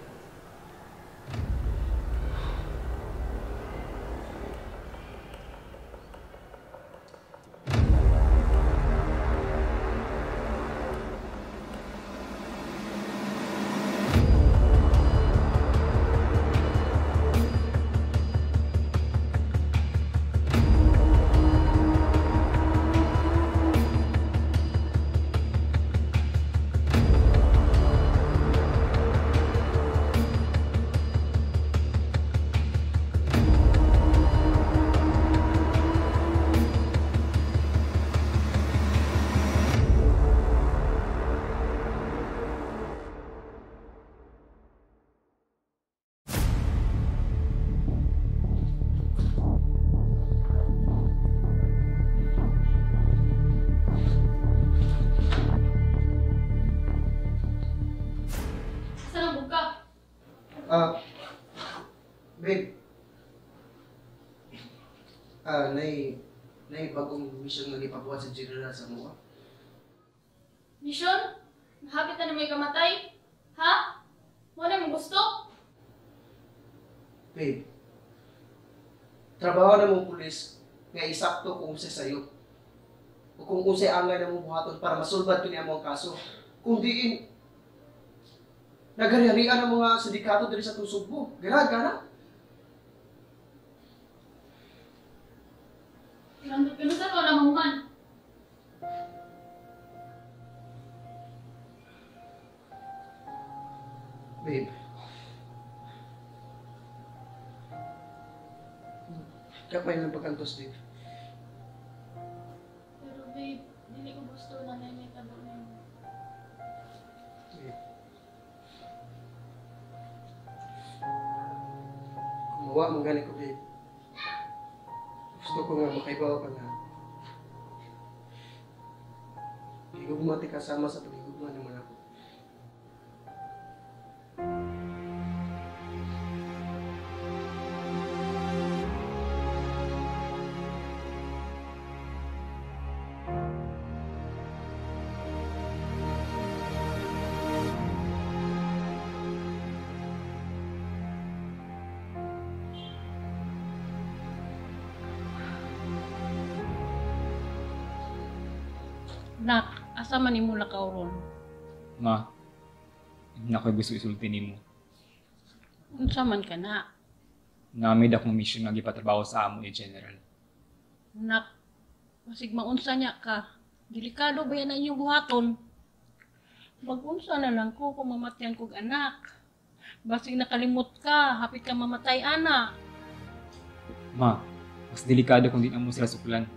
Babe. Nay bagong mission nga gipabuhat sa General sa mga. Mission? Mahapit na may kamatay? Ha? Mo na mong gusto? Babe. Trabaho na mong pulis nga isakto kung sa sayo. o kung unsay angay na mong buhaton para masulbad kini ang mga kaso. Kung diin, naghari-harian ang mga sindikato diri sa Sugbo. Ganag ka na? Pinusan mo na mahuman. Babe. Kapay lang pagkantos, babe. Pero babe, dili ko gusto na may tabo na yun. Babe. Kumawa mong gani ko, babe. Gusto ko nga makaibaw ka na. Higugmati kasama sa pagigugma naman ako. Nak, asa man imo lakaw ron? Nga, hindi na ko gusto isulti nimo. Unsa man ka na? Namid akong mission nga gipatrabaho sa amo ni General. Nak, masig maunsa niya ka. Delikado ba yan ang inyong buhaton? Bagunsa na lang ko kung mamatyan kog anak. Basig nakalimot ka, hapit ka mamatay ana. Ma, mas delikado kung di na mo sila suklan.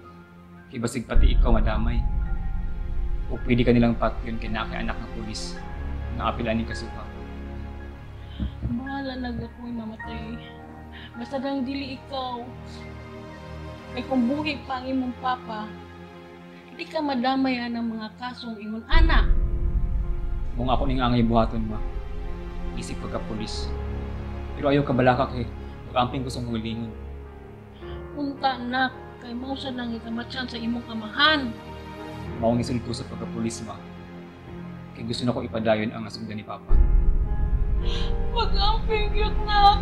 Kay basig pati ikaw madamay. O pwede ka nilang patyon kay anak ng pulis na apilan ni kasuha. Bahala na ako'y mamatay. Basta lang dili ikaw. Kay kung buhi pa ang imong papa, hindi ka madamay ng mga kasong imong anak. Kung ako ning angay buhaton, ma, isip pagka-pulis. Pero ayaw ka balaka kay mag-amping ko sa hulingon. Unta na, kay mausa nang ikamatyan sa imong amahan. Maong isun ko sa pagka-pulis, ma. Kaya gusto na ko ipadayon ang asugdan ni Papa. Mag-amping yun, nak!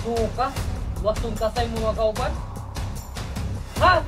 Suka, wastong kasay mo mga kauban? Ha?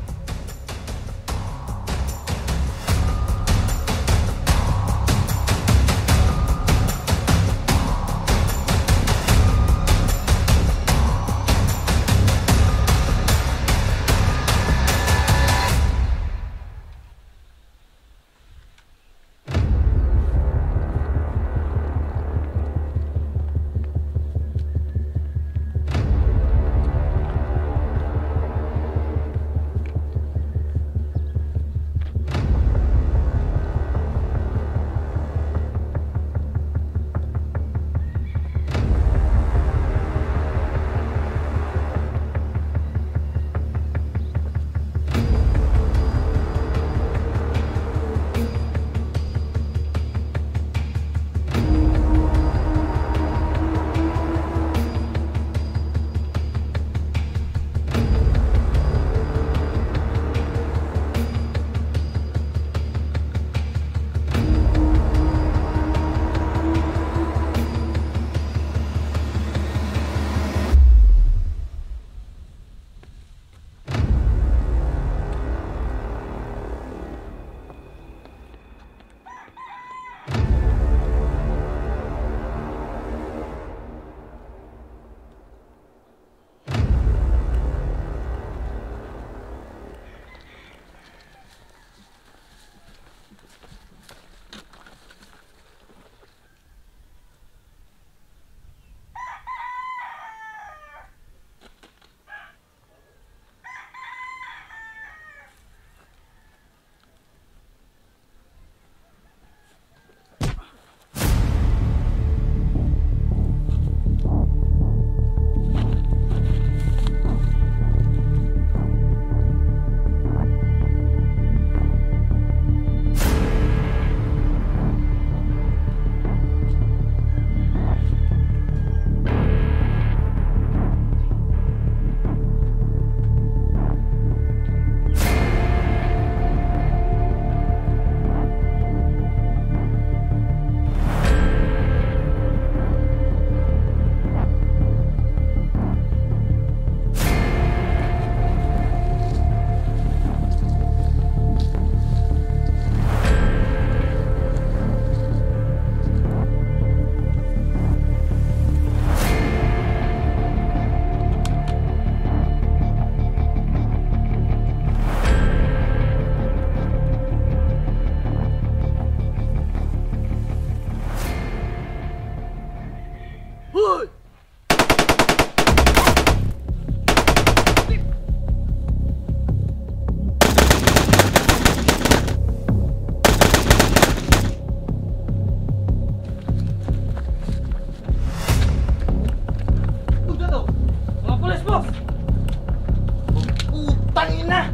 Putangin na!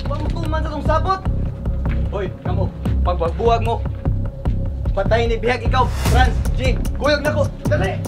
Huwag mo tuman sa tong sabot! Hoy, kamo, pagbuwag mo! Patayin ni Bihag ikaw! Franz, G, kuyog na ko! Dali!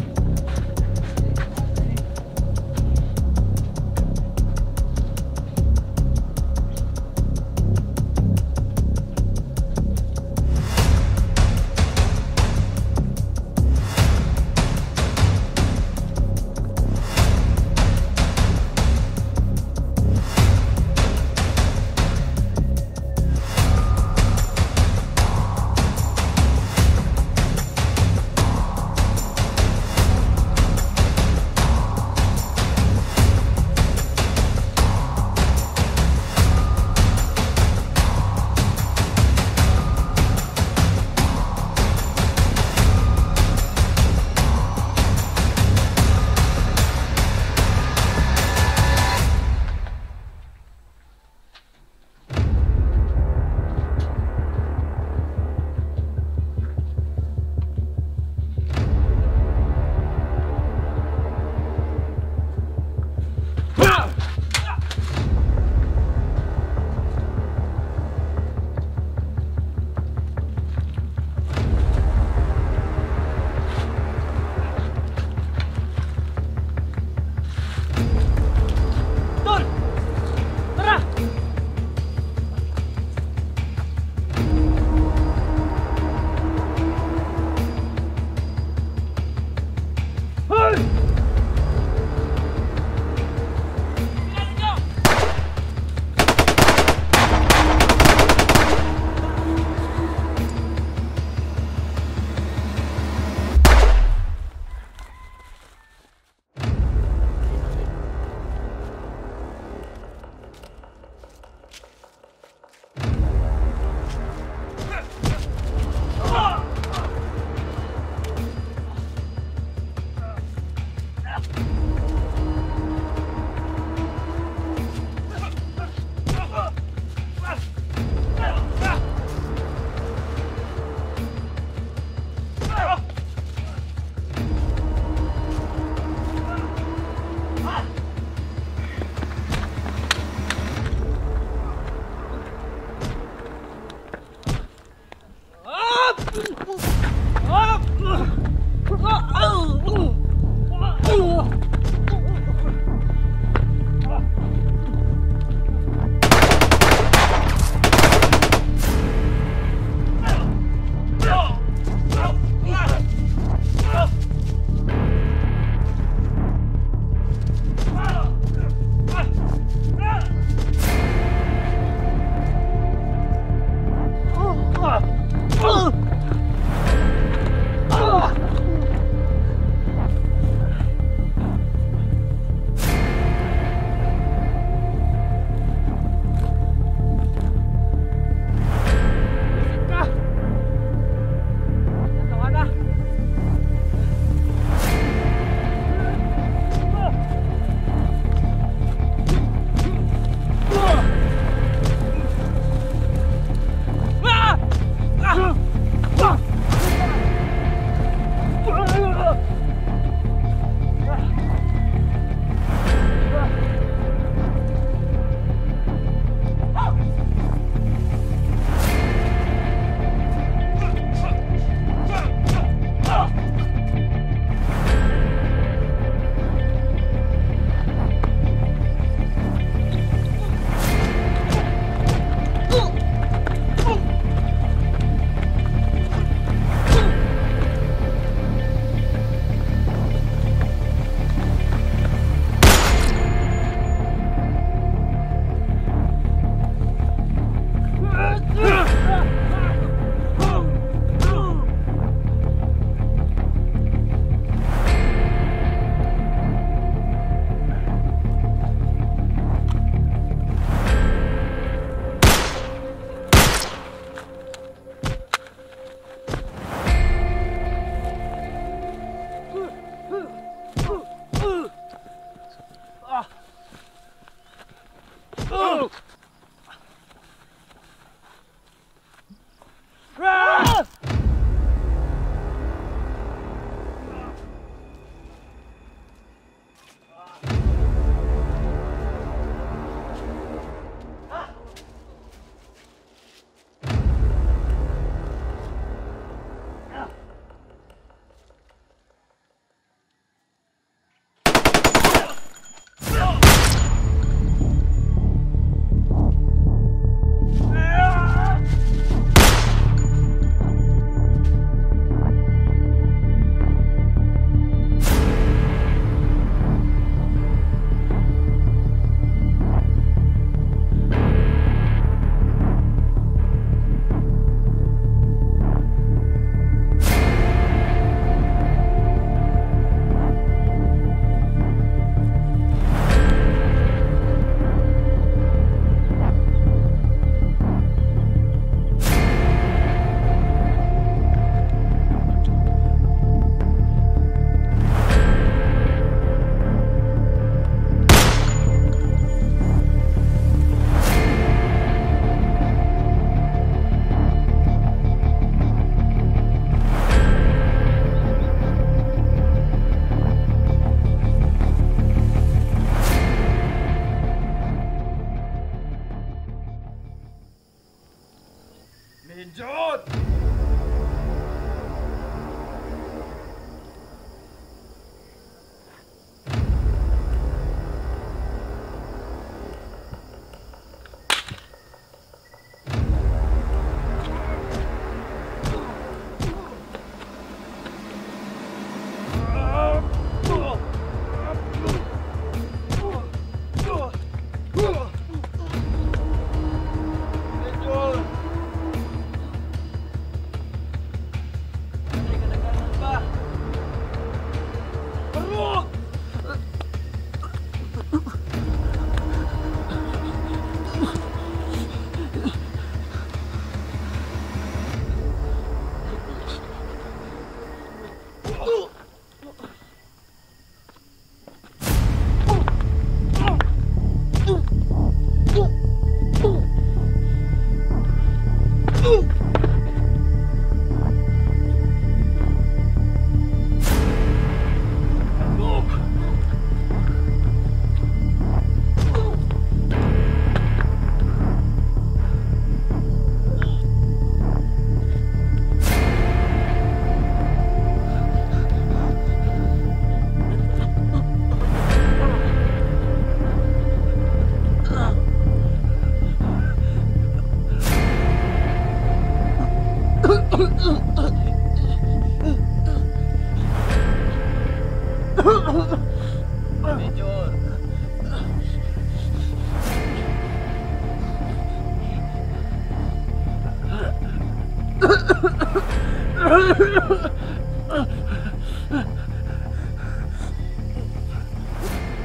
John!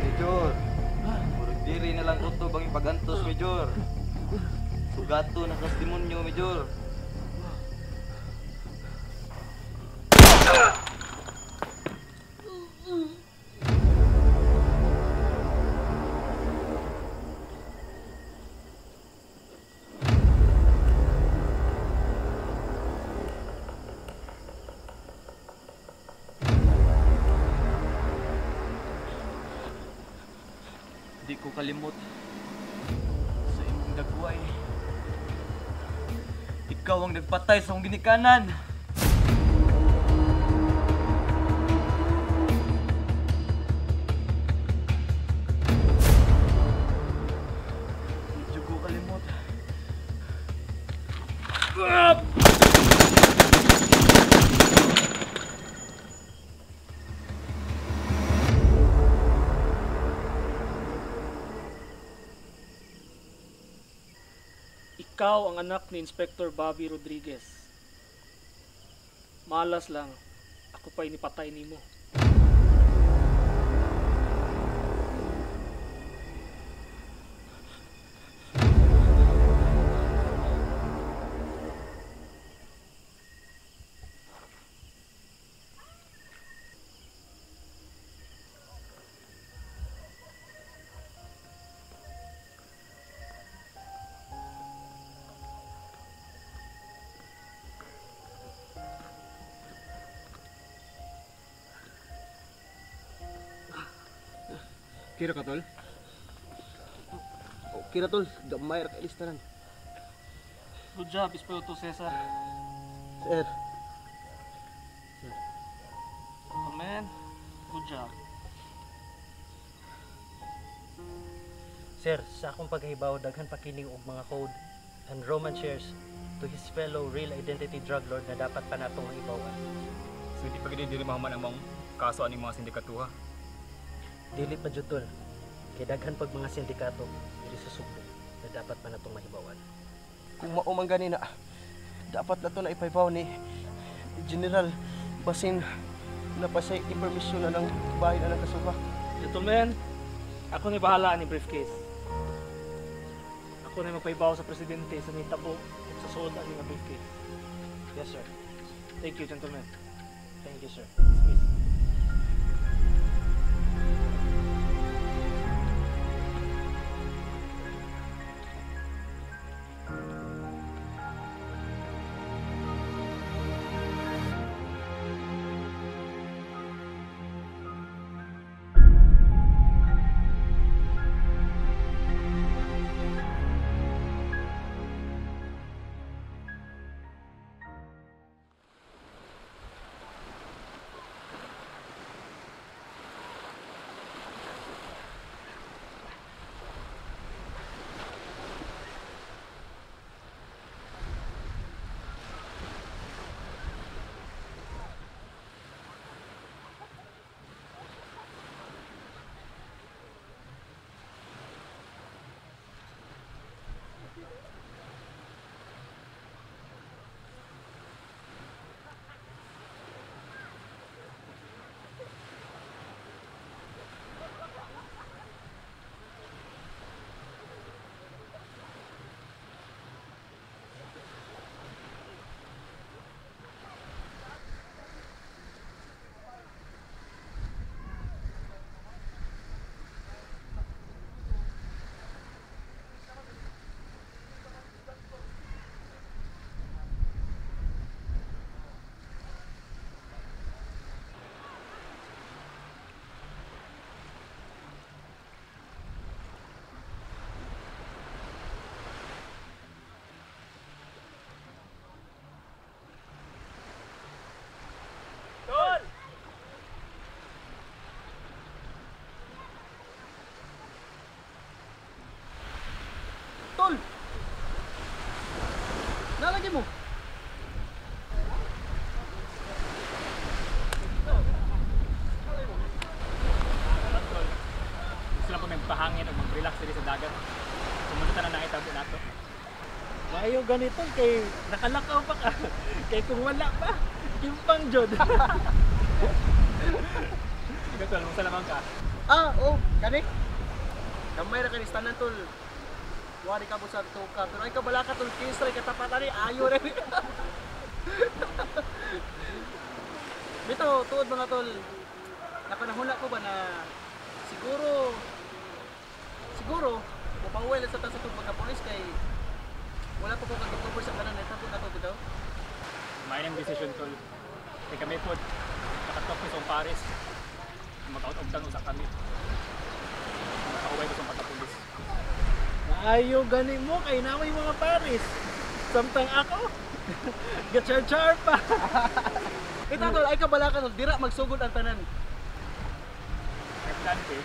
Major, murag diri na lang uto bang ipagantos, Major. Sugato na kas demonyo, Major. Di ko kalimot sa imong dagway. Ikaw ang nagpatay sa akong ginikanan. Di ko kalimot. Ikaw ang anak ni Inspector Bobby Rodriguez. Malas lang, ako pa'y nipatay nimo. Kira ka, tol? Kira, tol. Gamay ra ka listaran. Good job, Espiritu Cesar. Sir. Oh man, good job. Sir, sa akong paghibaw, daghan pa kini og mga code and Roman shares to his fellow real identity drug lord na dapat pa natong ibawan. So hindi pa gid diri mahuman ang mga kaso aning mga sindikatuha. Dili pa jud tol. Kay daghan pag mga sindikato diri sa Sugbo na dapat pa natong mahibawan. Kung maumang gani na, dapat na to na ipaibaw ni General basin na pasay ipermisyon na ng bahay na ng kasuha. Gentlemen, ako ni bahala ni briefcase. Ako na magpaibaw sa presidente sa nitabo at sa suod ani nga briefcase. Yes, sir. Thank you, gentlemen. Thank you, sir. Dismiss. tol! Nalagay mo! Gusto lang po magpahangin o mag-relax dito sa dagat. Pumunta na nakitabo na ito. Mayo ganito kay nakalakaw pa ka. Kay kung wala pa, kimpang jod. Ikaw tol, mong salamang ka. Gani? Gamay na kanis tanan tol. Wari ka busa to ka. Pero ay kabala ka tol, kisray katapatan ni ayo rin. Bito, tuod mga tol. Napanahula ko ba na siguro mapauwi lang sa tasa tong pagka-polis kay wala pa ko kag-cover sa kanan ito na to bitaw. Maayong decision tol. Kay kami po, nakatok ni Song Paris. Mag-out of town usak kami. Makauwi ko sa pagka-polis. Maayo gani mo kay namay mga Paris. Samtang ako, gachar-char pa. Ito tol, ay kabala ka tol, dira magsugod ang tanan. Importante,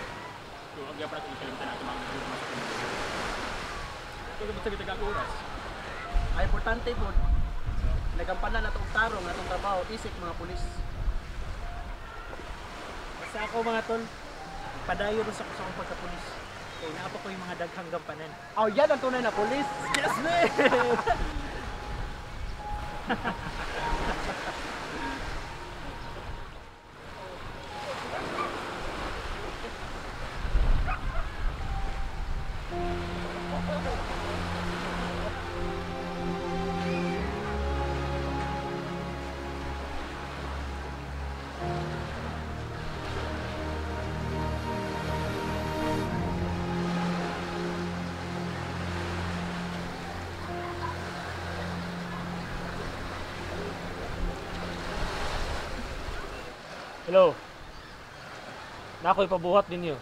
kung agya para kung kalimtan natin mga mga sa kanya. Kung gusto kita oras. Ay importante po, nagampanan na itong tarong, na itong trabaho, isip mga pulis. Basta ako mga tol, padayo rin sa akong pagka-pulis. Kaya naapa ko yung mga daghang gampanan. Oh, yan ang tunay na pulis. Yes, man! Hello. Nako'y pabuhat ninyo.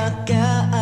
naka